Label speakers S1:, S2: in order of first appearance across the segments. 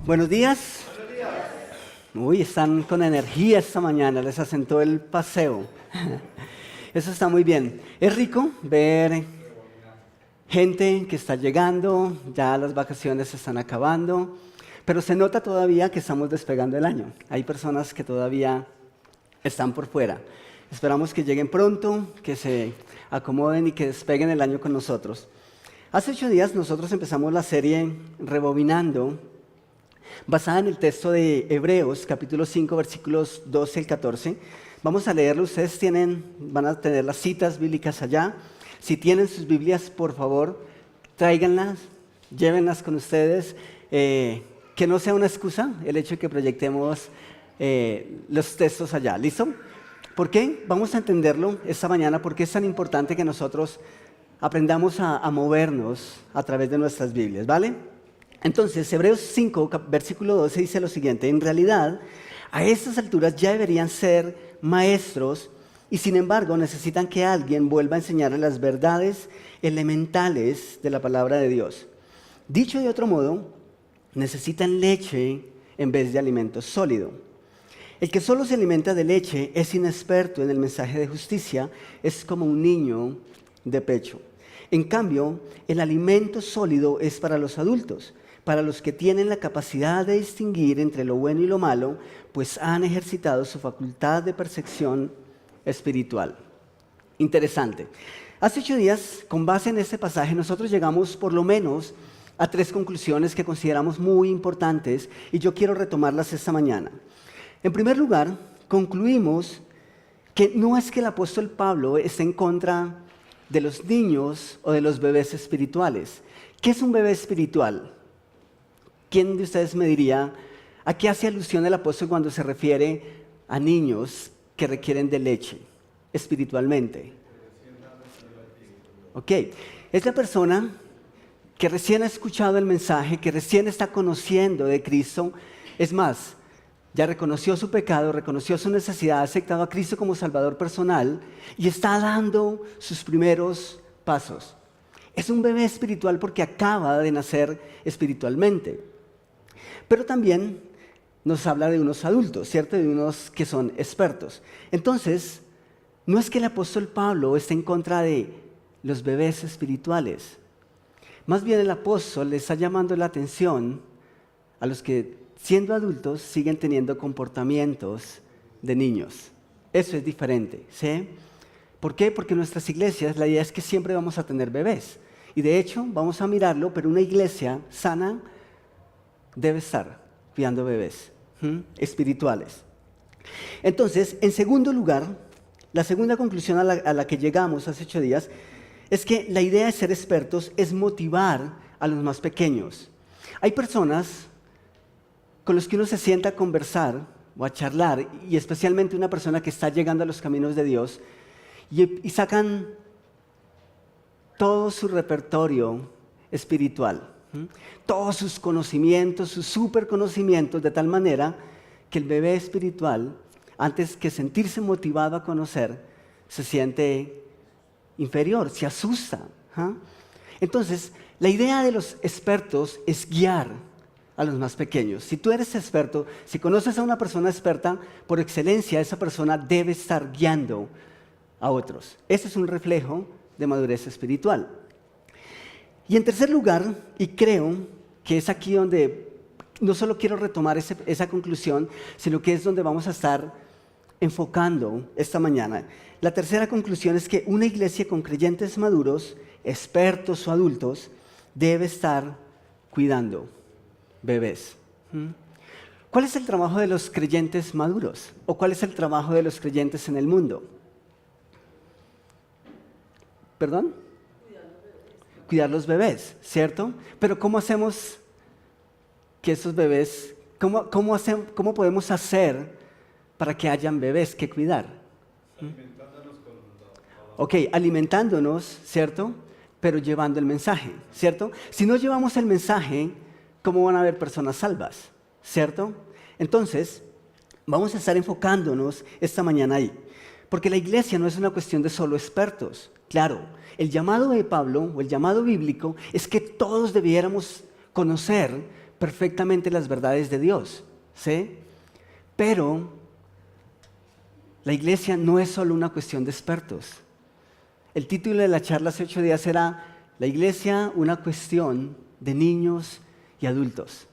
S1: Buenos días. Uy, están con energía esta mañana, les asentó el paseo. Eso está muy bien. Es rico ver gente que está llegando, ya las vacaciones se están acabando, pero se nota todavía que estamos despegando el año. Hay personas que todavía están por fuera. Esperamos que lleguen pronto, que se acomoden y que despeguen el año con nosotros. Hace 8 días nosotros empezamos la serie Rebobinando, basada en el texto de Hebreos, capítulo 5, versículos 12 al 14. Vamos a leerlo, ustedes van a tener las citas bíblicas allá. Si tienen sus Biblias, por favor, tráiganlas, llévenlas con ustedes. Que no sea una excusa el hecho de que proyectemos los textos allá. ¿Listo? ¿Por qué? Vamos a entenderlo esta mañana, porque es tan importante que nosotros aprendamos a movernos a través de nuestras Biblias, ¿vale? Entonces, Hebreos 5, versículo 12 dice lo siguiente: en realidad, a estas alturas ya deberían ser maestros y sin embargo necesitan que alguien vuelva a enseñarles las verdades elementales de la palabra de Dios. Dicho de otro modo, necesitan leche en vez de alimento sólido. El que solo se alimenta de leche es inexperto en el mensaje de justicia, es como un niño de pecho. En cambio, el alimento sólido es para los adultos, para los que tienen la capacidad de distinguir entre lo bueno y lo malo, pues han ejercitado su facultad de percepción espiritual. Interesante. Hace 8 días, con base en este pasaje, nosotros llegamos por lo menos a 3 conclusiones que consideramos muy importantes y yo quiero retomarlas esta mañana. En primer lugar, concluimos que no es que el apóstol Pablo esté en contra de los niños o de los bebés espirituales. ¿Qué es un bebé espiritual? ¿Quién de ustedes me diría a qué hace alusión el apóstol cuando se refiere a niños que requieren de leche espiritualmente? Ok, es la persona que recién ha escuchado el mensaje, que recién está conociendo de Cristo. Es más, ya reconoció su pecado, reconoció su necesidad, ha aceptado a Cristo como Salvador personal y está dando sus primeros pasos. Es un bebé espiritual porque acaba de nacer espiritualmente. Pero también nos habla de unos adultos, ¿cierto? De unos que son expertos. Entonces, no es que el apóstol Pablo esté en contra de los bebés espirituales. Más bien el apóstol le está llamando la atención a los que, siendo adultos, siguen teniendo comportamientos de niños. Eso es diferente, ¿sí? ¿Por qué? Porque en nuestras iglesias la idea es que siempre vamos a tener bebés. Y de hecho, vamos a mirarlo, pero una iglesia sana debe estar criando bebés espirituales. Entonces, en segundo lugar, la segunda conclusión a la que llegamos hace 8 días es que la idea de ser expertos es motivar a los más pequeños. Hay personas con los que uno se sienta a conversar o a charlar, y especialmente una persona que está llegando a los caminos de Dios, y sacan todo su repertorio espiritual, todos sus conocimientos, sus superconocimientos, de tal manera que el bebé espiritual, antes que sentirse motivado a conocer, se siente inferior, se asusta. Entonces, la idea de los expertos es guiar a los más pequeños. Si tú eres experto, si conoces a una persona experta, por excelencia esa persona debe estar guiando a otros. Ese es un reflejo de madurez espiritual. Y en tercer lugar, y creo que es aquí donde no solo quiero retomar esa conclusión, sino que es donde vamos a estar enfocando esta mañana. La tercera conclusión es que una iglesia con creyentes maduros, expertos o adultos, debe estar cuidando bebés. ¿Cuál es el trabajo de los creyentes maduros? ¿O cuál es el trabajo de los creyentes en el mundo? ¿Perdón? Cuidar los bebés, ¿cierto? Pero ¿cómo hacemos que esos bebés, cómo podemos hacer para que hayan bebés que cuidar?
S2: Alimentándonos con la
S1: Ok, alimentándonos, ¿cierto? Pero llevando el mensaje, ¿cierto? Si no llevamos el mensaje, ¿cómo van a haber personas salvas? ¿Cierto? Entonces, vamos a estar enfocándonos esta mañana ahí. Porque la iglesia no es una cuestión de solo expertos. Claro, el llamado de Pablo, o el llamado bíblico, es que todos debiéramos conocer perfectamente las verdades de Dios, ¿sí? Pero la iglesia no es solo una cuestión de expertos. El título de la charla hace 8 días era La iglesia, una cuestión de niños y adultos.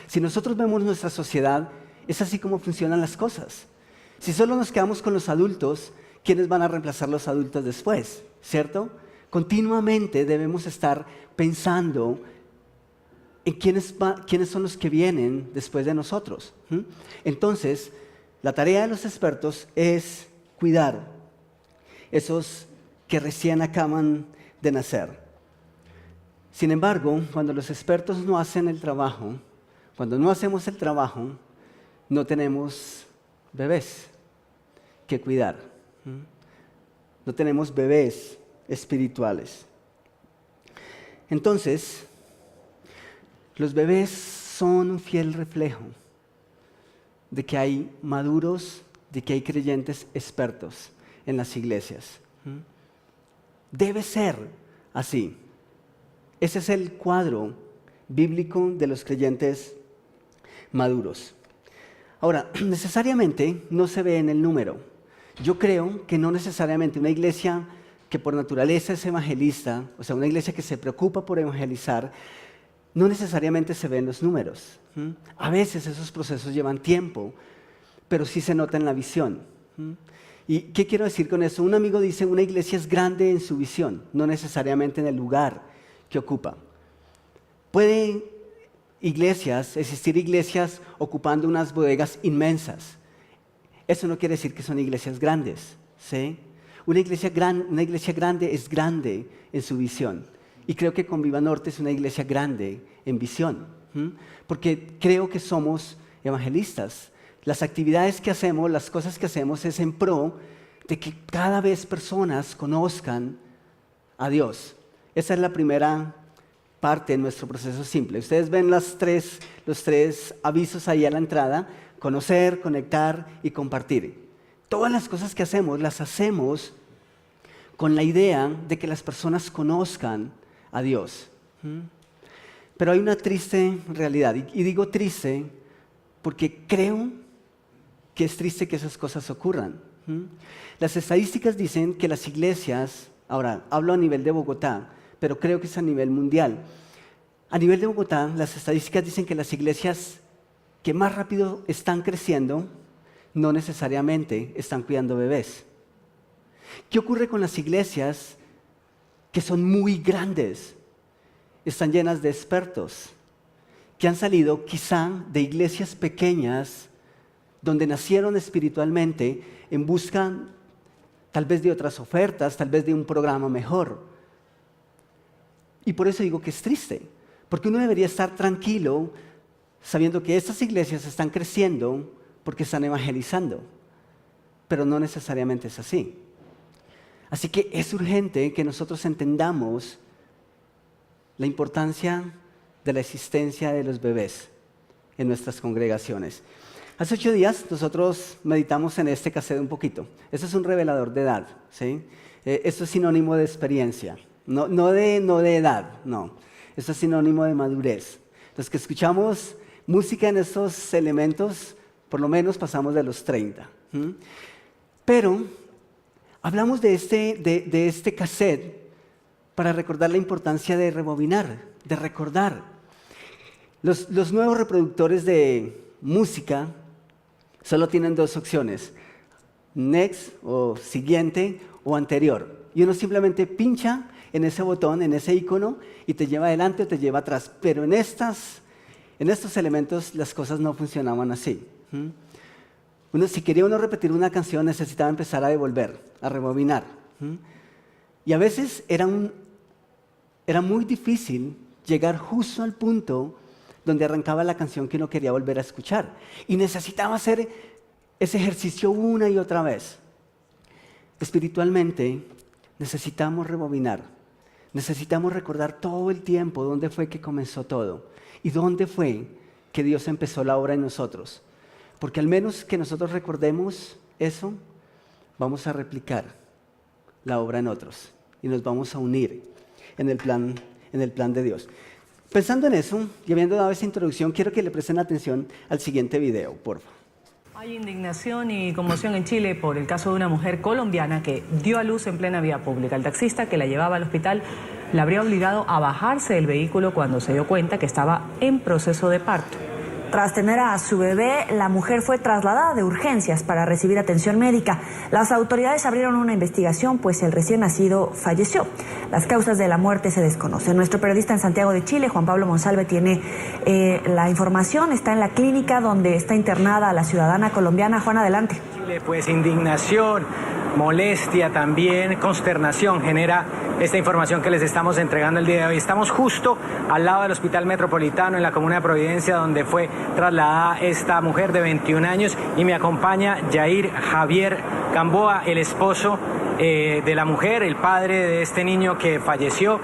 S1: Si nosotros vemos nuestra sociedad, es así como funcionan las cosas. Si solo nos quedamos con los adultos, ¿quiénes van a reemplazar los adultos después? ¿Cierto? Continuamente debemos estar pensando en quiénes son los que vienen después de nosotros. Entonces, la tarea de los expertos es cuidar esos que recién acaban de nacer. Sin embargo, cuando los expertos no hacen el trabajo, cuando no hacemos el trabajo, no tenemos bebés que cuidar. No tenemos bebés espirituales. Entonces, los bebés son un fiel reflejo de que hay maduros, de que hay creyentes expertos en las iglesias. Debe ser así. Ese es el cuadro bíblico de los creyentes maduros. Ahora, necesariamente no se ve en el número. Yo creo que no necesariamente una iglesia que por naturaleza es evangelista, o sea, una iglesia que se preocupa por evangelizar, no necesariamente se ve en los números. A veces esos procesos llevan tiempo, pero sí se nota en la visión. ¿Y qué quiero decir con eso? Un amigo dice, una iglesia es grande en su visión, no necesariamente en el lugar que ocupa. Pueden existir iglesias ocupando unas bodegas inmensas. Eso no quiere decir que son iglesias grandes, ¿sí? Una iglesia grande es grande en su visión. Y creo que Conviva Norte es una iglesia grande en visión, porque creo que somos evangelistas. Las actividades que hacemos, las cosas que hacemos es en pro de que cada vez personas conozcan a Dios. Esa es la primera parte de nuestro proceso simple. Ustedes ven los tres avisos ahí a la entrada: conocer, conectar y compartir. Todas las cosas que hacemos, las hacemos con la idea de que las personas conozcan a Dios. Pero hay una triste realidad, y digo triste porque creo que es triste que esas cosas ocurran. Las estadísticas dicen que las iglesias, ahora hablo a nivel de Bogotá, pero creo que es a nivel mundial. A nivel de Bogotá, las estadísticas dicen que las iglesias que más rápido están creciendo no necesariamente están cuidando bebés. ¿Qué ocurre con las iglesias que son muy grandes? Están llenas de expertos que han salido quizá de iglesias pequeñas donde nacieron espiritualmente en busca tal vez de otras ofertas, tal vez de un programa mejor. Y por eso digo que es triste, porque uno debería estar tranquilo sabiendo que estas iglesias están creciendo porque están evangelizando, pero no necesariamente es así. Así que es urgente que nosotros entendamos la importancia de la existencia de los bebés en nuestras congregaciones. Hace 8 días nosotros meditamos en este cassette un poquito. Esto es un revelador de edad, ¿sí? Esto es sinónimo de experiencia, no de edad, no. Esto es sinónimo de madurez. Los que escuchamos música en estos elementos, por lo menos pasamos de los 30. Pero hablamos de este cassette para recordar la importancia de rebobinar, de recordar. Los nuevos reproductores de música solo tienen 2 opciones: next o siguiente o anterior. Y uno simplemente pincha en ese botón, en ese icono, y te lleva adelante o te lleva atrás. Pero en estos elementos las cosas no funcionaban así. Si quería uno repetir una canción, necesitaba empezar a devolver, a rebobinar. Y a veces era muy difícil llegar justo al punto donde arrancaba la canción que uno quería volver a escuchar. Y necesitaba hacer ese ejercicio una y otra vez. Espiritualmente, necesitamos rebobinar. Necesitamos recordar todo el tiempo dónde fue que comenzó todo y dónde fue que Dios empezó la obra en nosotros. Porque al menos que nosotros recordemos eso, vamos a replicar la obra en otros y nos vamos a unir en el plan de Dios. Pensando en eso y habiendo dado esa introducción, quiero que le presten atención al siguiente video, por favor.
S3: Hay indignación y conmoción en Chile por el caso de una mujer colombiana que dio a luz en plena vía pública. El taxista que la llevaba al hospital la habría obligado a bajarse del vehículo cuando se dio cuenta que estaba en proceso de parto.
S4: Tras tener a su bebé, la mujer fue trasladada de urgencias para recibir atención médica. Las autoridades abrieron una investigación, pues el recién nacido falleció. Las causas de la muerte se desconocen. Nuestro periodista en Santiago de Chile, Juan Pablo Monsalve, tiene la información. Está en la clínica donde está internada la ciudadana colombiana. Juan, adelante.
S5: Chile, pues indignación, molestia también, consternación genera esta información que les estamos entregando el día de hoy. Estamos justo al lado del Hospital Metropolitano en la comuna de Providencia, donde fue trasladada esta mujer de 21 años y me acompaña Yair Javier Gamboa, el esposo de la mujer, el padre de este niño que falleció.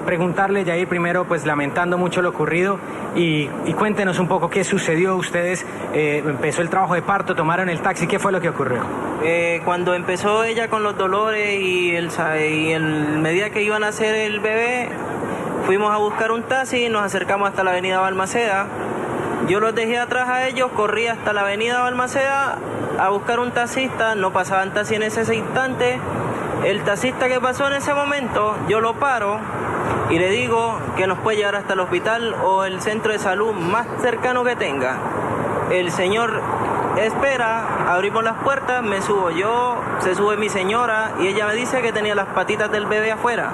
S5: Preguntarle, Yair, primero, pues lamentando mucho lo ocurrido y cuéntenos un poco qué sucedió. Ustedes empezó el trabajo de parto, tomaron el taxi, ¿qué fue lo que ocurrió?
S6: Cuando empezó ella con los dolores y en medida que iban a hacer el bebé, fuimos a buscar un taxi, nos acercamos hasta la avenida Balmaceda. Yo los dejé atrás a ellos, corrí hasta la avenida Balmaceda a buscar un taxista, no pasaban taxi en ese instante. El taxista que pasó en ese momento, yo lo paro y le digo que nos puede llevar hasta el hospital o el centro de salud más cercano que tenga. El señor espera, abrimos las puertas, me subo yo, se sube mi señora y ella me dice que tenía las patitas del bebé afuera.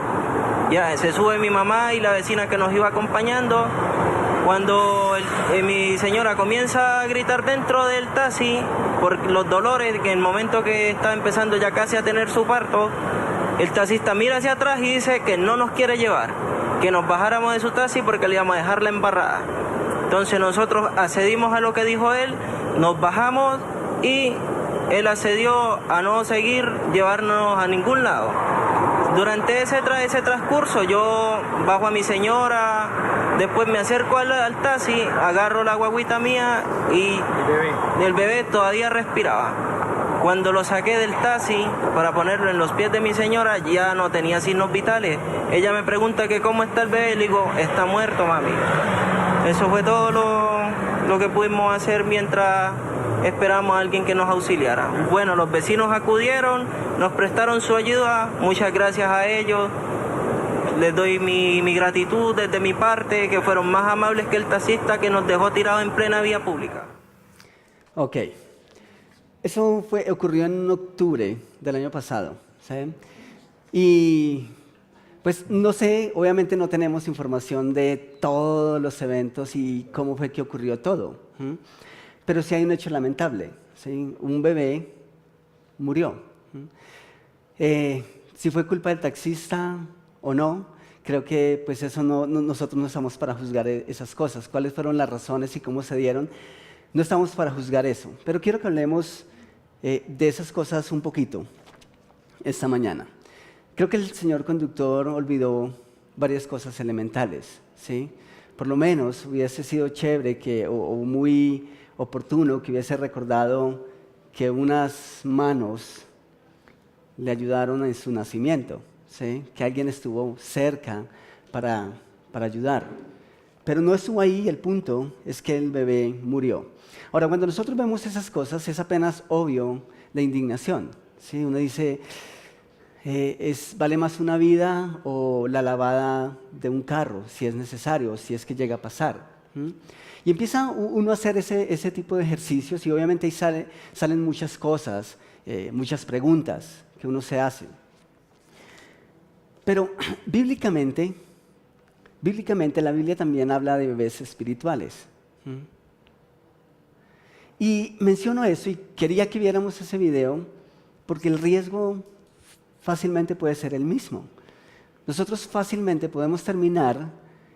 S6: Ya, se sube mi mamá y la vecina que nos iba acompañando. Cuando mi señora comienza a gritar dentro del taxi por los dolores, que en el momento que está empezando ya casi a tener su parto, el taxista mira hacia atrás y dice que no nos quiere llevar, que nos bajáramos de su taxi porque le íbamos a dejar la embarrada. Entonces nosotros accedimos a lo que dijo él, nos bajamos y él accedió a no seguir llevarnos a ningún lado. Durante ese transcurso yo bajo a mi señora, después me acerco al taxi, agarro la guagüita mía y el bebé todavía respiraba. Cuando lo saqué del taxi para ponerlo en los pies de mi señora, ya no tenía signos vitales. Ella me pregunta que cómo está el bebé, y le digo, está muerto, mami. Eso fue todo lo que pudimos hacer mientras esperamos a alguien que nos auxiliara. Bueno, los vecinos acudieron, nos prestaron su ayuda, muchas gracias a ellos. Les doy mi gratitud desde mi parte, que fueron más amables que el taxista que nos dejó tirado en plena vía pública.
S1: Ok. Eso ocurrió en octubre del año pasado, ¿sí? Y pues no sé, obviamente no tenemos información de todos los eventos y cómo fue que ocurrió todo. Pero sí hay un hecho lamentable, ¿sí? Un bebé murió. Si fue culpa del taxista o no, creo que pues eso nosotros no estamos para juzgar esas cosas. ¿Cuáles fueron las razones y cómo se dieron? No estamos para juzgar eso. Pero quiero que hablemos de esas cosas un poquito esta mañana. Creo que el señor conductor olvidó varias cosas elementales, ¿sí? Por lo menos hubiese sido chévere o muy oportuno que hubiese recordado que unas manos le ayudaron en su nacimiento, ¿sí? Que alguien estuvo cerca para ayudar. Pero no estuvo ahí, el punto es que el bebé murió. Ahora, cuando nosotros vemos esas cosas, es apenas obvio la indignación, ¿sí? Uno dice, ¿vale más una vida o la lavada de un carro, si es necesario, si es que llega a pasar? Y empieza uno a hacer ese tipo de ejercicios y obviamente ahí salen muchas cosas, muchas preguntas que uno se hace. Pero bíblicamente la Biblia también habla de bebés espirituales. Y menciono eso y quería que viéramos ese video porque el riesgo fácilmente puede ser el mismo. Nosotros fácilmente podemos terminar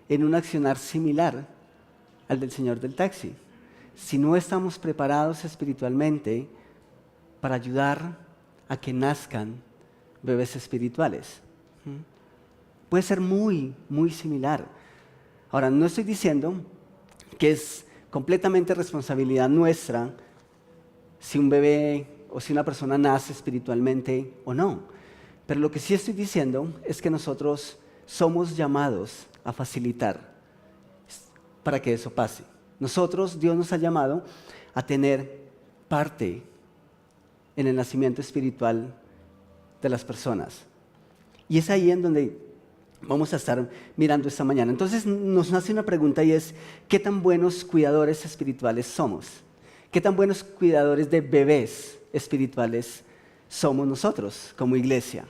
S1: en un accionar similar al del señor del taxi, si no estamos preparados espiritualmente para ayudar a que nazcan bebés espirituales. Puede ser muy, muy similar. Ahora, no estoy diciendo que es completamente responsabilidad nuestra si un bebé o si una persona nace espiritualmente o no. Pero lo que sí estoy diciendo es que nosotros somos llamados a facilitar para que eso pase. Dios nos ha llamado a tener parte en el nacimiento espiritual de las personas. Y es ahí en donde vamos a estar mirando esta mañana. Entonces nos nace una pregunta y es, ¿qué tan buenos cuidadores espirituales somos? ¿Qué tan buenos cuidadores de bebés espirituales somos nosotros como iglesia?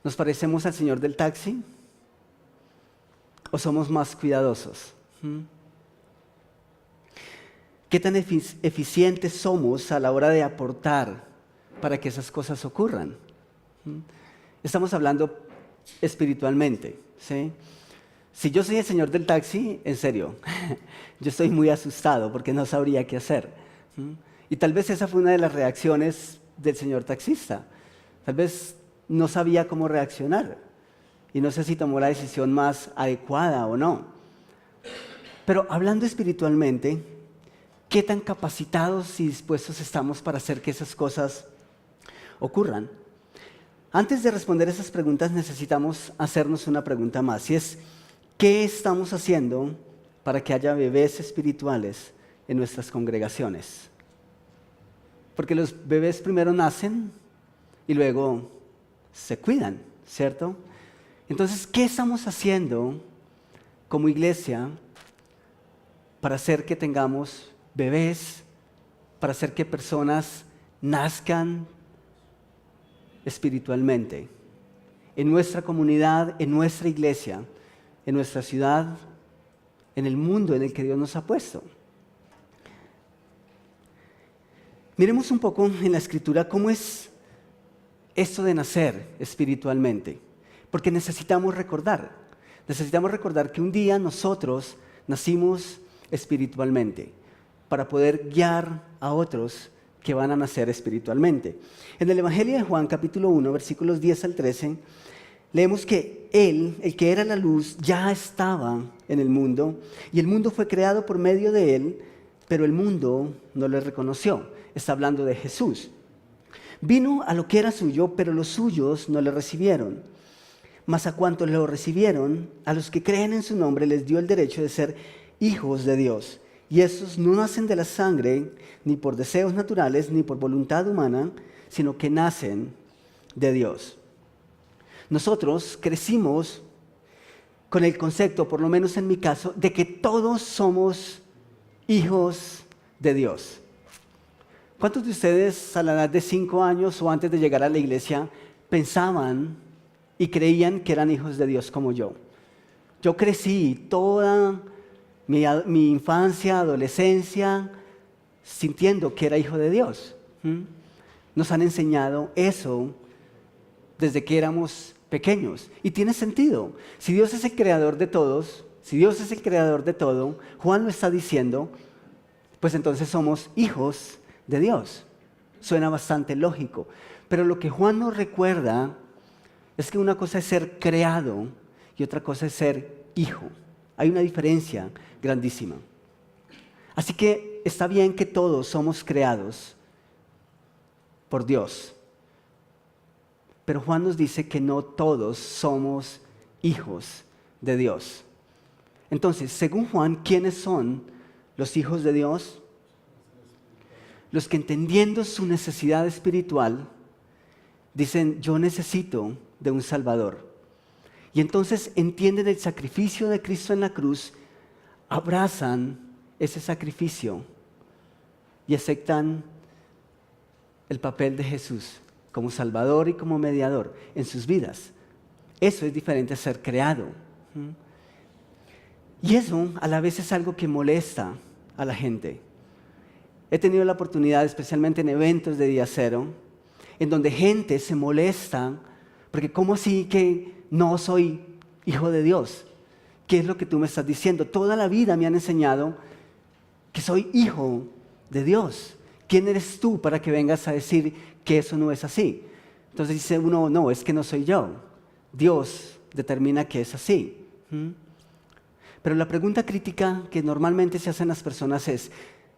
S1: ¿Nos parecemos al señor del taxi? ¿O somos más cuidadosos? ¿Qué tan eficientes somos a la hora de aportar para que esas cosas ocurran? Estamos hablando espiritualmente, ¿sí? Si yo soy el señor del taxi, en serio, yo estoy muy asustado porque no sabría qué hacer. Y tal vez esa fue una de las reacciones del señor taxista. Tal vez no sabía cómo reaccionar y no sé si tomó la decisión más adecuada o no. Pero hablando espiritualmente, ¿qué tan capacitados y dispuestos estamos para hacer que esas cosas ocurran? Antes de responder esas preguntas necesitamos hacernos una pregunta más, y es, ¿qué estamos haciendo para que haya bebés espirituales en nuestras congregaciones? Porque los bebés primero nacen y luego se cuidan, ¿cierto? Entonces, ¿qué estamos haciendo como iglesia para hacer que tengamos bebés, para hacer que personas nazcan espiritualmente en nuestra comunidad, en nuestra iglesia, en nuestra ciudad, en el mundo en el que Dios nos ha puesto? Miremos un poco en la Escritura cómo es esto de nacer espiritualmente, porque necesitamos recordar que un día nosotros nacimos espiritualmente para poder guiar a otros que van a nacer espiritualmente. En el Evangelio de Juan, capítulo 1, versículos 10 al 13, leemos que Él, el que era la luz, ya estaba en el mundo, y el mundo fue creado por medio de Él, pero el mundo no le reconoció. Está hablando de Jesús. Vino a lo que era suyo, pero los suyos no le recibieron. Mas a cuantos lo recibieron, a los que creen en su nombre, les dio el derecho de ser hijos de Dios. Y esos no nacen de la sangre, ni por deseos naturales, ni por voluntad humana, sino que nacen de Dios. Nosotros crecimos con el concepto, por lo menos en mi caso, de que todos somos hijos de Dios. ¿Cuántos de ustedes a la edad de 5 años o antes de llegar a la iglesia pensaban y creían que eran hijos de Dios como yo? Yo crecí toda mi infancia, adolescencia, sintiendo que era hijo de Dios. Nos han enseñado eso desde que éramos pequeños. Y tiene sentido. Si Dios es el creador de todos, si Dios es el creador de todo, Juan lo está diciendo, pues entonces somos hijos de Dios. Suena bastante lógico. Pero lo que Juan nos recuerda es que una cosa es ser creado y otra cosa es ser hijo. Hay una diferencia grandísima. Así que está bien que todos somos creados por Dios. Pero Juan nos dice que no todos somos hijos de Dios. Entonces, según Juan, ¿quiénes son los hijos de Dios? Los que, entendiendo su necesidad espiritual, dicen, yo necesito de un Salvador. Y entonces entienden el sacrificio de Cristo en la cruz, abrazan ese sacrificio y aceptan el papel de Jesús como Salvador y como mediador en sus vidas. Eso es diferente a ser creado. Y eso a la vez es algo que molesta a la gente. He tenido la oportunidad, especialmente en eventos de Día Cero, en donde gente se molesta porque ¿cómo así que no soy hijo de Dios? ¿Qué es lo que tú me estás diciendo? Toda la vida me han enseñado que soy hijo de Dios. ¿Quién eres tú para que vengas a decir que eso no es así? Entonces dice uno, no, es que no soy yo. Dios determina que es así. Pero la pregunta crítica que normalmente se hacen las personas es,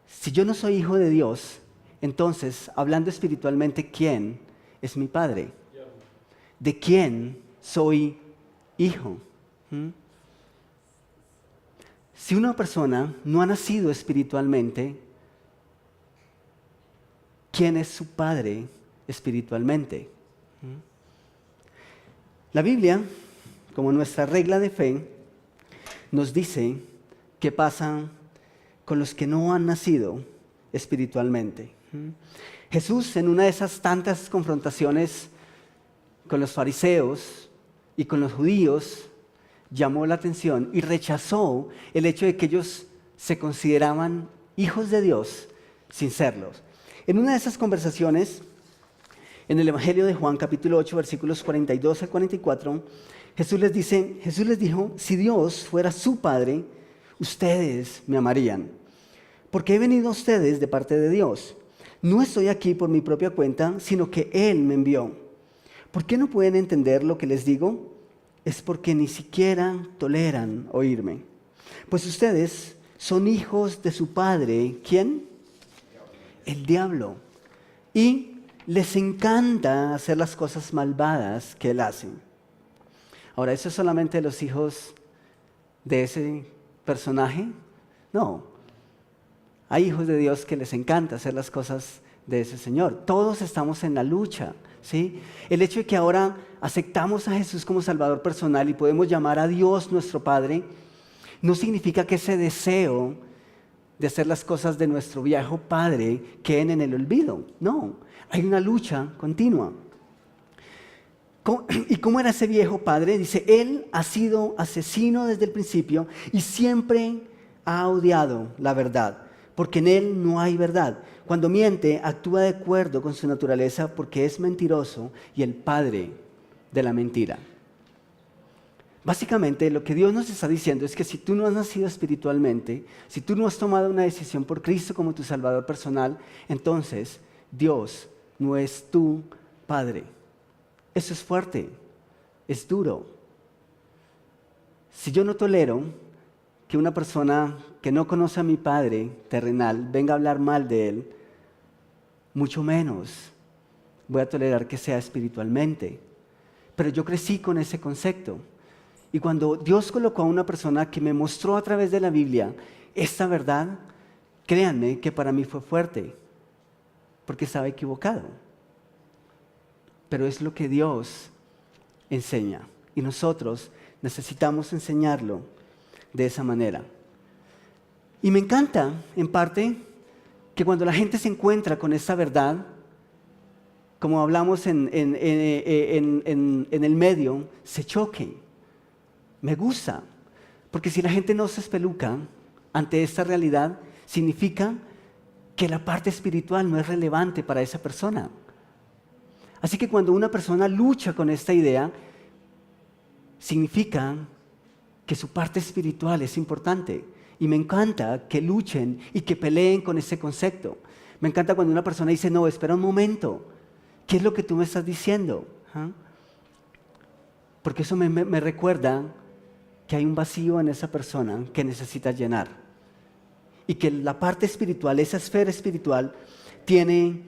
S1: si yo no soy hijo de Dios, entonces, hablando espiritualmente, ¿quién es mi padre? ¿De quién soy hijo? Si una persona no ha nacido espiritualmente, ¿quién es su padre espiritualmente? La Biblia, como nuestra regla de fe, nos dice qué pasa con los que no han nacido espiritualmente. Jesús, en una de esas tantas confrontaciones con los fariseos y con los judíos, llamó la atención y rechazó el hecho de que ellos se consideraban hijos de Dios sin serlos. En una de esas conversaciones, en el Evangelio de Juan, capítulo 8, versículos 42 al 44, Jesús les dijo, si Dios fuera su Padre, ustedes me amarían, porque he venido a ustedes de parte de Dios. No estoy aquí por mi propia cuenta, sino que Él me envió. ¿Por qué no pueden entender lo que les digo? Es porque ni siquiera toleran oírme. Pues ustedes son hijos de su padre. ¿Quién? El diablo. Y les encanta hacer las cosas malvadas que él hace. Ahora, ¿eso es solamente los hijos de ese personaje? No. Hay hijos de Dios que les encanta hacer las cosas de ese Señor. Todos estamos en la lucha, ¿sí? El hecho de que ahora aceptamos a Jesús como Salvador personal y podemos llamar a Dios nuestro Padre, no significa que ese deseo de hacer las cosas de nuestro viejo padre queden en el olvido. No, hay una lucha continua. ¿Y cómo era ese viejo padre? Dice, él ha sido asesino desde el principio y siempre ha odiado la verdad, porque en él no hay verdad. Cuando miente, actúa de acuerdo con su naturaleza porque es mentiroso y el padre de la mentira. Básicamente, lo que Dios nos está diciendo es que si tú no has nacido espiritualmente, si tú no has tomado una decisión por Cristo como tu Salvador personal, entonces Dios no es tu Padre. Eso es fuerte, es duro. Si yo no tolero que una persona que no conoce a mi Padre terrenal venga a hablar mal de Él, mucho menos voy a tolerar que sea espiritualmente. Pero yo crecí con ese concepto. Y cuando Dios colocó a una persona que me mostró a través de la Biblia esta verdad, créanme que para mí fue fuerte, porque estaba equivocado. Pero es lo que Dios enseña y nosotros necesitamos enseñarlo de esa manera. Y me encanta, en parte, que cuando la gente se encuentra con esta verdad, como hablamos en el medio, se choquen. Me gusta, porque si la gente no se espeluca ante esta realidad, significa que la parte espiritual no es relevante para esa persona. Así que cuando una persona lucha con esta idea, significa que su parte espiritual es importante. Y me encanta que luchen y que peleen con ese concepto. Me encanta cuando una persona dice, no, espera un momento, ¿qué es lo que tú me estás diciendo? Porque eso me recuerda que hay un vacío en esa persona que necesita llenar. Y que la parte espiritual, esa esfera espiritual, tiene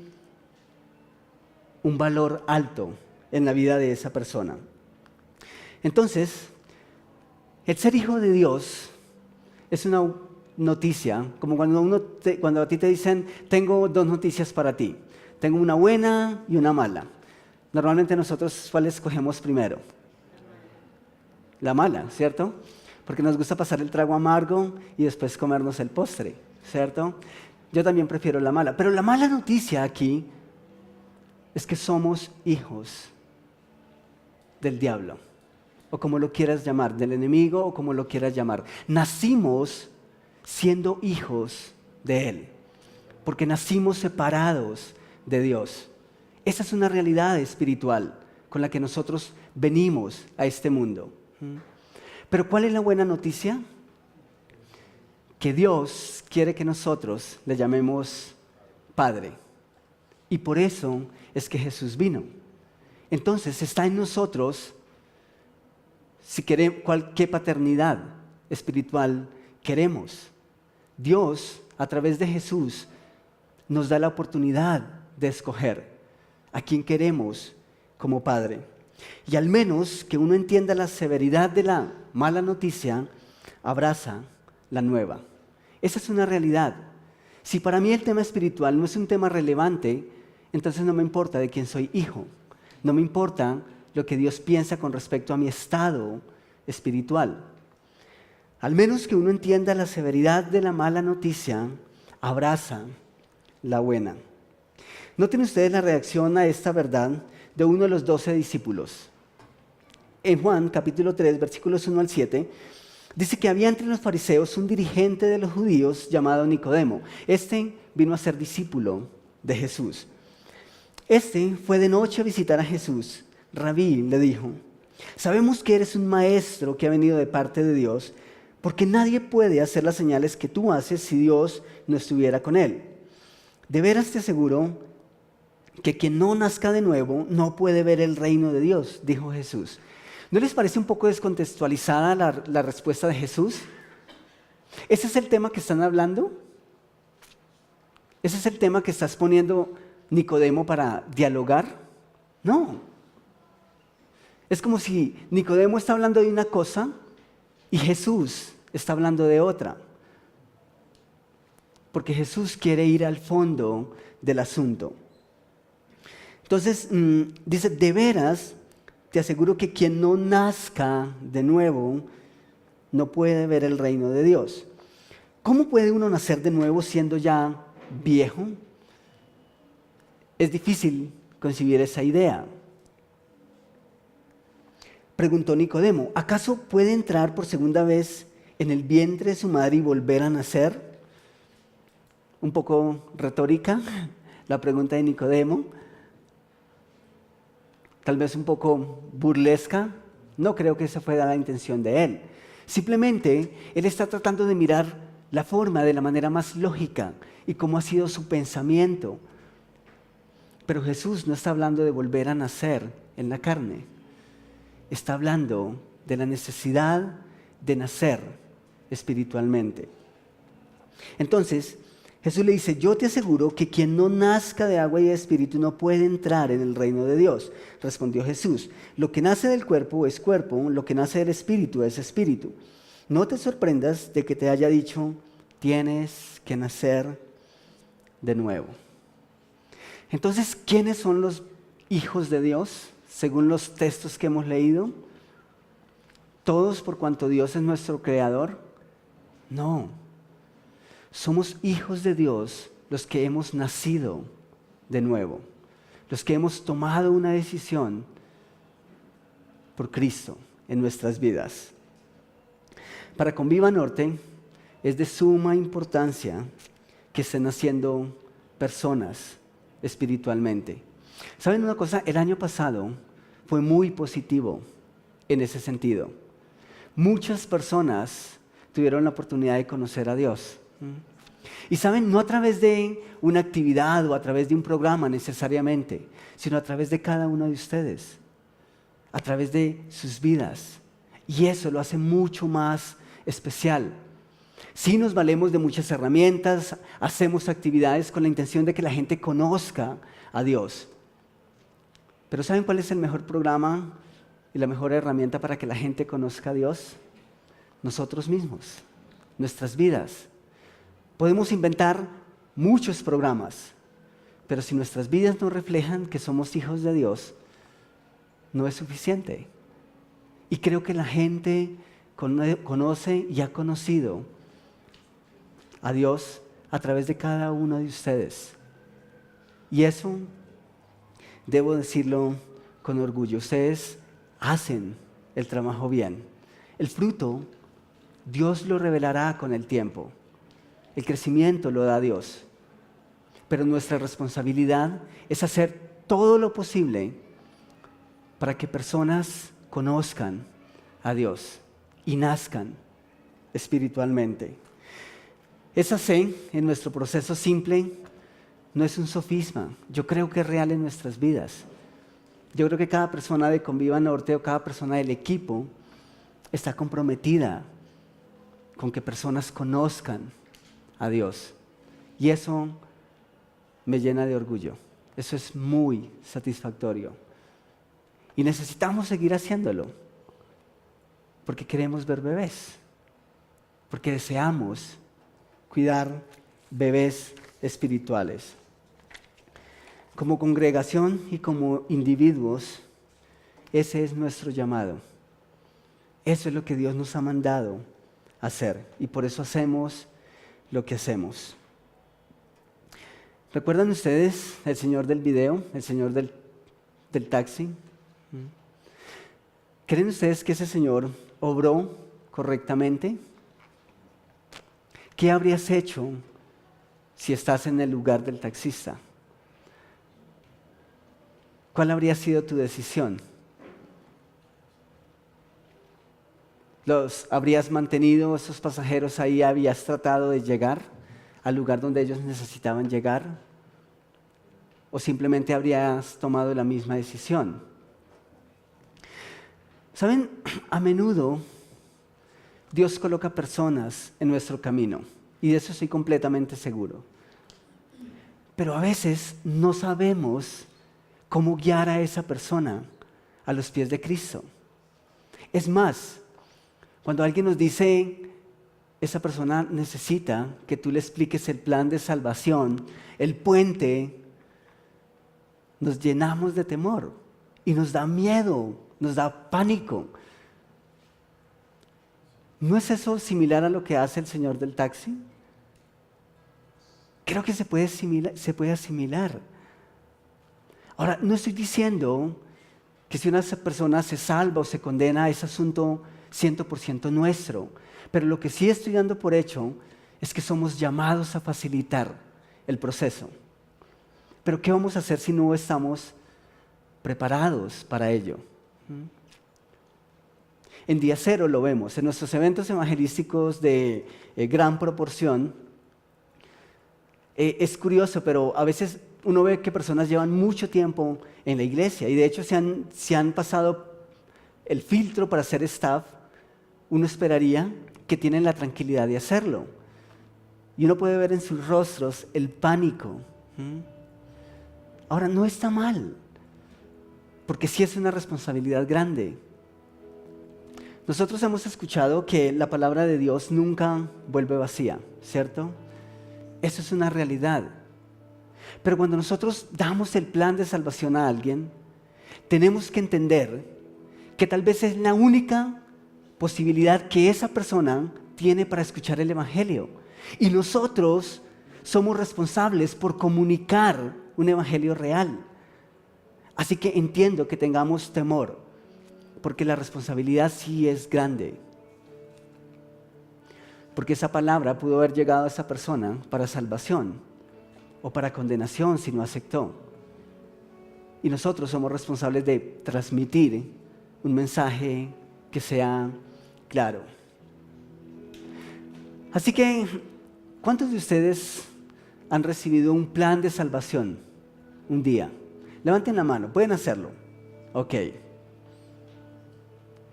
S1: un valor alto en la vida de esa persona. Entonces, el ser hijo de Dios es una noticia, como cuando a ti te dicen, tengo dos noticias para ti. Tengo una buena y una mala. Normalmente nosotros, ¿cuál escogemos primero? La mala, ¿cierto? Porque nos gusta pasar el trago amargo y después comernos el postre, ¿cierto? Yo también prefiero la mala. Pero la mala noticia aquí es que somos hijos del diablo, o como lo quieras llamar, del enemigo, o como lo quieras llamar. Nacimos siendo hijos de él, porque nacimos separados de Dios. Esa es una realidad espiritual con la que nosotros venimos a este mundo. Pero ¿cuál es la buena noticia? Que Dios quiere que nosotros le llamemos Padre. Y por eso es que Jesús vino. Entonces está en nosotros si queremos, qué paternidad espiritual queremos. Dios, a través de Jesús, nos da la oportunidad de escoger a quién queremos como Padre. Y al menos que uno entienda la severidad de la mala noticia, abraza la nueva. Esa es una realidad. Si para mí el tema espiritual no es un tema relevante, entonces no me importa de quién soy hijo. No me importa lo que Dios piensa con respecto a mi estado espiritual. Al menos que uno entienda la severidad de la mala noticia, abraza la buena. Noten ustedes la reacción a esta verdad de uno de los 12 discípulos. En Juan capítulo 3, versículos 1 al 7, dice que había entre los fariseos un dirigente de los judíos llamado Nicodemo. Este vino a ser discípulo de Jesús. Este fue de noche a visitar a Jesús. Rabí, le dijo, sabemos que eres un maestro que ha venido de parte de Dios, porque nadie puede hacer las señales que tú haces si Dios no estuviera con él. De veras te aseguro que quien no nazca de nuevo no puede ver el reino de Dios, dijo Jesús. ¿No les parece un poco descontextualizada la respuesta de Jesús? ¿Ese es el tema que están hablando? ¿Ese es el tema que estás poniendo Nicodemo para dialogar? No. Es como si Nicodemo está hablando de una cosa y Jesús está hablando de otra. Porque Jesús quiere ir al fondo del asunto. Entonces, dice, de veras, te aseguro que quien no nazca de nuevo no puede ver el reino de Dios. ¿Cómo puede uno nacer de nuevo siendo ya viejo? Es difícil concebir esa idea. Preguntó Nicodemo, ¿acaso puede entrar por segunda vez en el vientre de su madre y volver a nacer? Un poco retórica la pregunta de Nicodemo. Tal vez un poco burlesca. No creo que esa fuera la intención de él. Simplemente él está tratando de mirar la forma de la manera más lógica y cómo ha sido su pensamiento. Pero Jesús no está hablando de volver a nacer en la carne. Está hablando de la necesidad de nacer espiritualmente. Entonces, Jesús le dice, yo te aseguro que quien no nazca de agua y de espíritu no puede entrar en el reino de Dios. Respondió Jesús, lo que nace del cuerpo es cuerpo, lo que nace del espíritu es espíritu. No te sorprendas de que te haya dicho, tienes que nacer de nuevo. Entonces, ¿quiénes son los hijos de Dios? Según los textos que hemos leído, ¿todos por cuanto Dios es nuestro creador? No. Somos hijos de Dios los que hemos nacido de nuevo, los que hemos tomado una decisión por Cristo en nuestras vidas. Para Conviva Norte es de suma importancia que estén naciendo personas espiritualmente. ¿Saben una cosa? El año pasado fue muy positivo en ese sentido. Muchas personas tuvieron la oportunidad de conocer a Dios. Y saben, no a través de una actividad o a través de un programa necesariamente, sino a través de cada uno de ustedes, a través de sus vidas. Y eso lo hace mucho más especial. Sí nos valemos de muchas herramientas, hacemos actividades con la intención de que la gente conozca a Dios. Pero ¿saben cuál es el mejor programa y la mejor herramienta para que la gente conozca a Dios? Nosotros mismos, nuestras vidas. Podemos inventar muchos programas, pero si nuestras vidas no reflejan que somos hijos de Dios, no es suficiente. Y creo que la gente conoce y ha conocido a Dios a través de cada uno de ustedes. Y eso, debo decirlo con orgullo, ustedes hacen el trabajo bien. El fruto, Dios lo revelará con el tiempo. El crecimiento lo da Dios. Pero nuestra responsabilidad es hacer todo lo posible para que personas conozcan a Dios y nazcan espiritualmente. Esa fe en nuestro proceso simple no es un sofisma. Yo creo que es real en nuestras vidas. Yo creo que cada persona de Conviva Norte o cada persona del equipo está comprometida con que personas conozcan a Dios. Y eso me llena de orgullo. Eso es muy satisfactorio. Y necesitamos seguir haciéndolo, porque queremos ver bebés. porque deseamos cuidar bebés espirituales. Como congregación y como individuos, ese es nuestro llamado. Eso es lo que Dios nos ha mandado hacer y por eso hacemos lo que hacemos. ¿Recuerdan ustedes el señor del video, el señor del taxi? ¿Creen ustedes que ese señor obró correctamente? ¿Qué habrías hecho si estás en el lugar del taxista? ¿Cuál habría sido tu decisión? ¿Los habrías mantenido esos pasajeros ahí? ¿Habías tratado de llegar al lugar donde ellos necesitaban llegar? ¿O simplemente habrías tomado la misma decisión? ¿Saben? A menudo Dios coloca personas en nuestro camino y de eso estoy completamente seguro. Pero a veces no sabemos cómo guiar a esa persona a los pies de Cristo. Es más, cuando alguien nos dice, esa persona necesita que tú le expliques el plan de salvación, el puente, nos llenamos de temor y nos da miedo, nos da pánico. ¿No es eso similar a lo que hace el señor del taxi? Creo que se puede asimilar. Ahora, no estoy diciendo que si una persona se salva o se condena es asunto 100% nuestro, pero lo que sí estoy dando por hecho es que somos llamados a facilitar el proceso. Pero ¿qué vamos a hacer si no estamos preparados para ello? En Día Cero lo vemos, en nuestros eventos evangelísticos de gran proporción. Es curioso, pero a veces uno ve que personas llevan mucho tiempo en la iglesia y de hecho se han pasado el filtro para ser staff. Uno esperaría que tienen la tranquilidad de hacerlo. Y uno puede ver en sus rostros el pánico. Ahora, no está mal, porque sí es una responsabilidad grande. Nosotros hemos escuchado que la palabra de Dios nunca vuelve vacía, ¿cierto? Eso es una realidad. Pero cuando nosotros damos el plan de salvación a alguien, tenemos que entender que tal vez es la única posibilidad que esa persona tiene para escuchar el Evangelio. Y nosotros somos responsables por comunicar un Evangelio real. Así que entiendo que tengamos temor, porque la responsabilidad sí es grande. Porque esa palabra pudo haber llegado a esa persona para salvación o para condenación si no aceptó. Y nosotros somos responsables de transmitir un mensaje que sea claro. Así que, ¿cuántos de ustedes han recibido un plan de salvación un día? Levanten la mano, pueden hacerlo. Ok.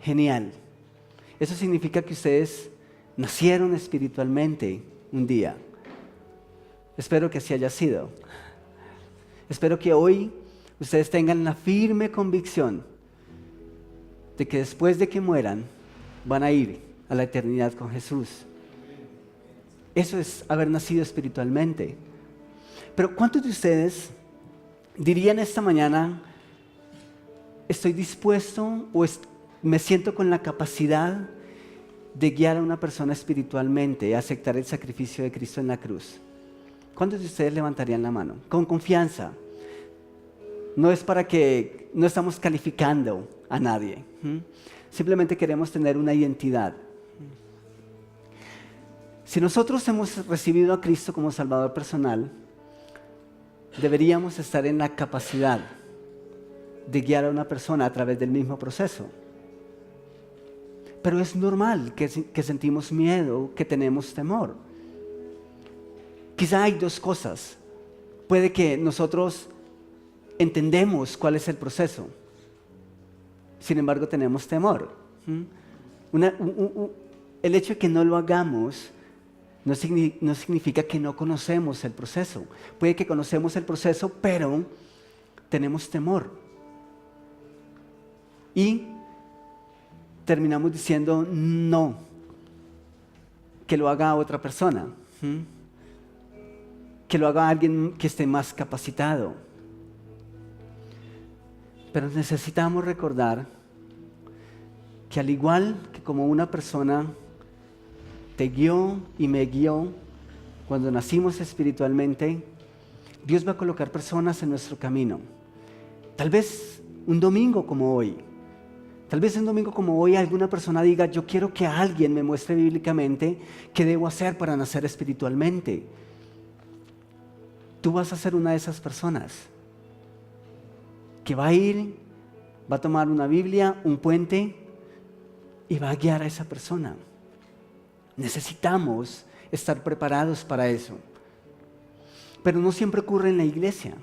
S1: Genial. Eso significa que ustedes nacieron espiritualmente un día. Espero que así haya sido. Espero que hoy ustedes tengan la firme convicción de que después de que mueran van a ir a la eternidad con Jesús. Eso es haber nacido espiritualmente. Pero ¿cuántos de ustedes dirían esta mañana, estoy dispuesto o me siento con la capacidad de guiar a una persona espiritualmente a aceptar el sacrificio de Cristo en la cruz? ¿Cuántos de ustedes levantarían la mano? Con confianza. No es para que, no estamos calificando a nadie. Simplemente queremos tener una identidad. Si nosotros hemos recibido a Cristo como Salvador personal, deberíamos estar en la capacidad de guiar a una persona a través del mismo proceso. Pero es normal que sentimos miedo, que tenemos temor. Quizá hay dos cosas. Puede que nosotros entendemos cuál es el proceso, sin embargo tenemos temor. El hecho de que no lo hagamos no significa que no conocemos el proceso. Puede que conocemos el proceso, pero tenemos temor. Y terminamos diciendo no, que lo haga otra persona, que lo haga alguien que esté más capacitado. Pero necesitamos recordar que al igual que como una persona te guió y me guió cuando nacimos espiritualmente, Dios va a colocar personas en nuestro camino. Tal vez un domingo como hoy. Tal vez un domingo como hoy alguna persona diga, yo quiero que alguien me muestre bíblicamente qué debo hacer para nacer espiritualmente. Tú vas a ser una de esas personas que va a ir, va a tomar una Biblia, un puente y va a guiar a esa persona. Necesitamos estar preparados para eso. Pero no siempre ocurre en la iglesia.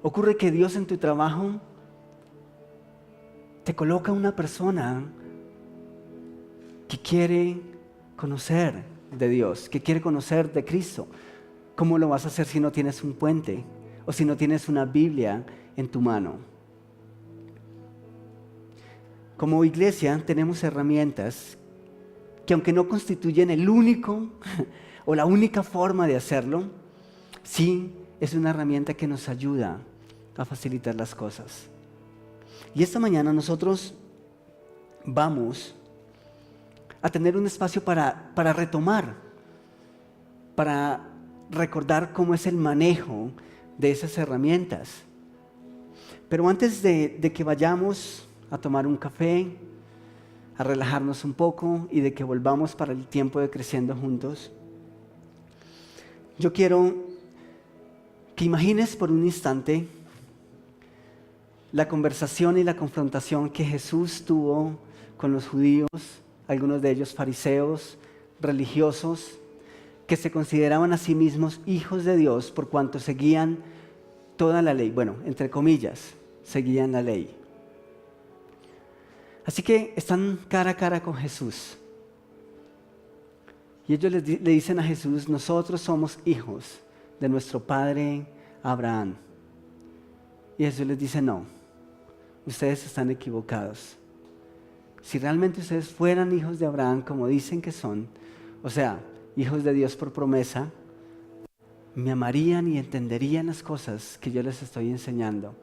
S1: Ocurre que Dios en tu trabajo te coloca una persona que quiere conocer de Dios, que quiere conocer de Cristo. ¿Cómo lo vas a hacer si no tienes un puente o si no tienes una Biblia en tu mano? Como iglesia tenemos herramientas que, aunque no constituyen el único o la única forma de hacerlo, sí es una herramienta que nos ayuda a facilitar las cosas. Y esta mañana nosotros vamos a tener un espacio para retomar, para recordar cómo es el manejo de esas herramientas. Pero antes de que vayamos a tomar un café, a relajarnos un poco y de que volvamos para el tiempo de Creciendo Juntos, yo quiero que imagines por un instante la conversación y la confrontación que Jesús tuvo con los judíos, algunos de ellos fariseos, religiosos, que se consideraban a sí mismos hijos de Dios por cuanto seguían toda la ley. Bueno, entre comillas, seguían la ley. Así que están cara a cara con Jesús. Y ellos le dicen a Jesús, nosotros somos hijos de nuestro padre Abraham. Y Jesús les dice, no, ustedes están equivocados. Si realmente ustedes fueran hijos de Abraham como dicen que son, o sea, hijos de Dios por promesa, me amarían y entenderían las cosas que yo les estoy enseñando.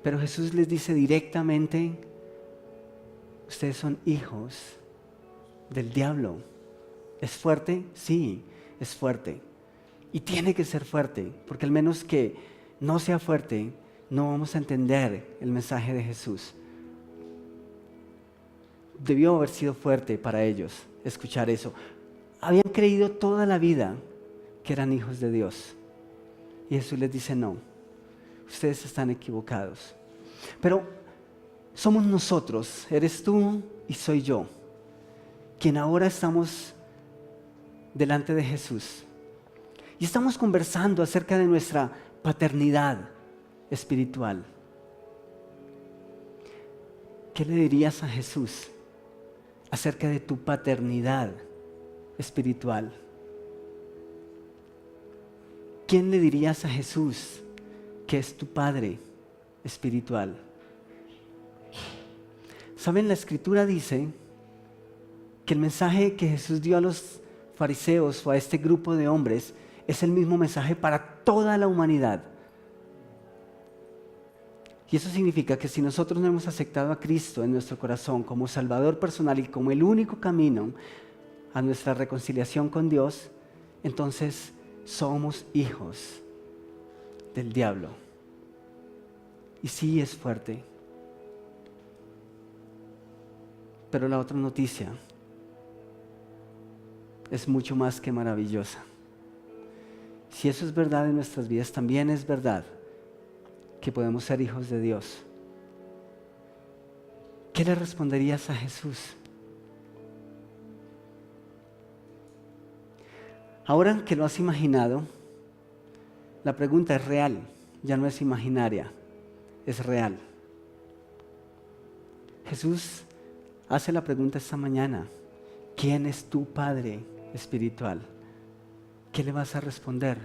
S1: Pero Jesús les dice directamente, ustedes son hijos del diablo. ¿Es fuerte? Sí, es fuerte. Y tiene que ser fuerte, porque al menos que no sea fuerte, no vamos a entender el mensaje de Jesús. Debió haber sido fuerte para ellos escuchar eso. Habían creído toda la vida que eran hijos de Dios. Y Jesús les dice, no, ustedes están equivocados. Pero somos nosotros, eres tú y soy yo, quien ahora estamos delante de Jesús. Y estamos conversando acerca de nuestra paternidad espiritual. ¿Qué le dirías a Jesús acerca de tu paternidad espiritual? ¿Quién le dirías a Jesús que es tu Padre espiritual? ¿Saben? La Escritura dice que el mensaje que Jesús dio a los fariseos o a este grupo de hombres es el mismo mensaje para toda la humanidad. Y eso significa que si nosotros no hemos aceptado a Cristo en nuestro corazón como Salvador personal y como el único camino a nuestra reconciliación con Dios, entonces somos hijos del diablo. Y sí, es fuerte. Pero la otra noticia es mucho más que maravillosa. Si eso es verdad en nuestras vidas, también es verdad que podemos ser hijos de Dios. ¿Qué le responderías a Jesús? Ahora que lo has imaginado, la pregunta es real, ya no es imaginaria, es real. Jesús hace la pregunta esta mañana, ¿quién es tu Padre espiritual? ¿Qué le vas a responder?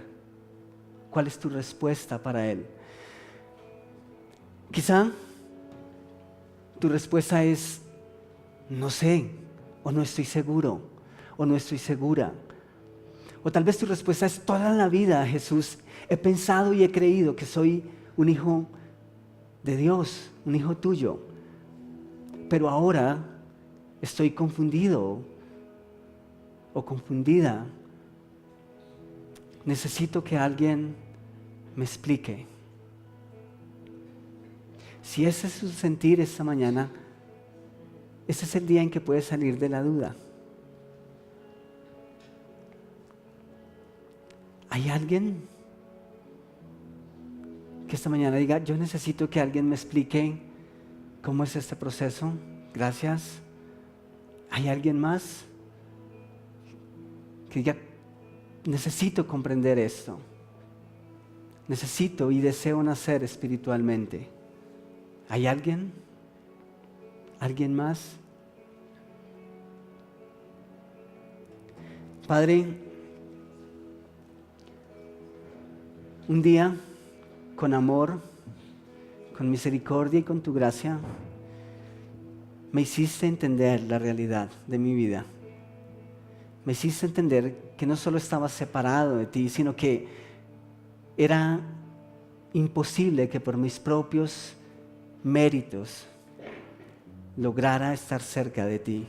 S1: ¿Cuál es tu respuesta para Él? Quizá tu respuesta es, no sé, o no estoy seguro, o no estoy segura. O tal vez tu respuesta es: toda la vida, Jesús, he pensado y he creído que soy un hijo de Dios, un hijo tuyo. Pero ahora estoy confundido o confundida. Necesito que alguien me explique. Si ese es su sentir esta mañana, ese es el día en que puedes salir de la duda. ¿Hay alguien que esta mañana diga: yo necesito que alguien me explique cómo es este proceso? Gracias. ¿Hay alguien más que diga: necesito comprender esto? Necesito y deseo nacer espiritualmente. ¿Hay alguien? ¿Alguien más? Padre, un día, con amor, con misericordia y con tu gracia, me hiciste entender la realidad de mi vida. Me hiciste entender que no solo estaba separado de ti, sino que era imposible que por mis propios méritos lograra estar cerca de ti.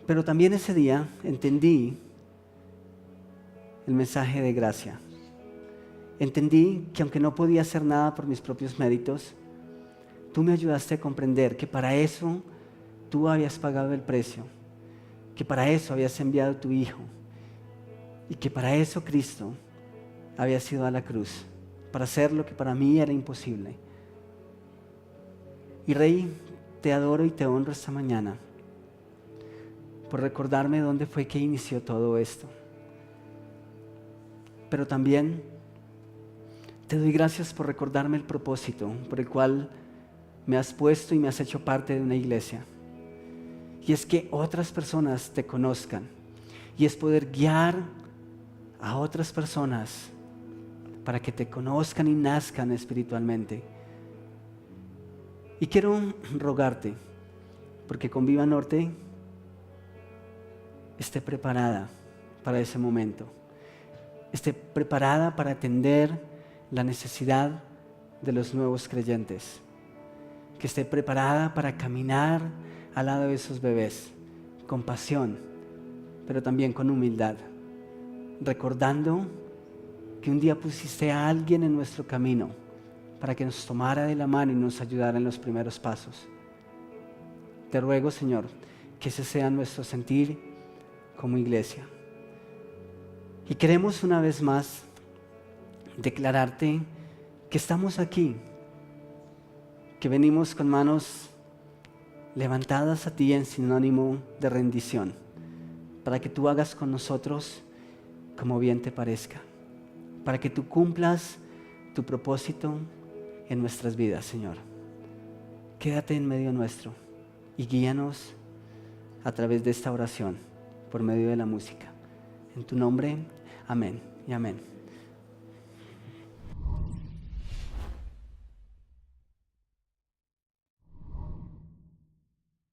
S1: Pero también ese día entendí el mensaje de gracia. Entendí que aunque no podía hacer nada por mis propios méritos, tú me ayudaste a comprender que para eso tú habías pagado el precio, que para eso habías enviado a tu Hijo y que para eso Cristo había sido a la cruz, para hacer lo que para mí era imposible. Y Rey, te adoro y te honro esta mañana por recordarme dónde fue que inició todo esto. Pero también te doy gracias por recordarme el propósito por el cual me has puesto y me has hecho parte de una iglesia. Y es que otras personas te conozcan. Y es poder guiar a otras personas para que te conozcan y nazcan espiritualmente. Y quiero rogarte, porque con Viva Norte esté preparada para ese momento. Esté preparada para atender la necesidad de los nuevos creyentes. Que esté preparada para caminar al lado de esos bebés con pasión, pero también con humildad, recordando que un día pusiste a alguien en nuestro camino para que nos tomara de la mano y nos ayudara en los primeros pasos. Te ruego, Señor, que ese sea nuestro sentir como iglesia. Y queremos una vez más declararte que estamos aquí, que venimos con manos levantadas a ti en sinónimo de rendición, para que tú hagas con nosotros como bien te parezca, para que tú cumplas tu propósito en nuestras vidas, Señor. Quédate en medio nuestro y guíanos a través de esta oración por medio de la música. En tu nombre, amén y amén.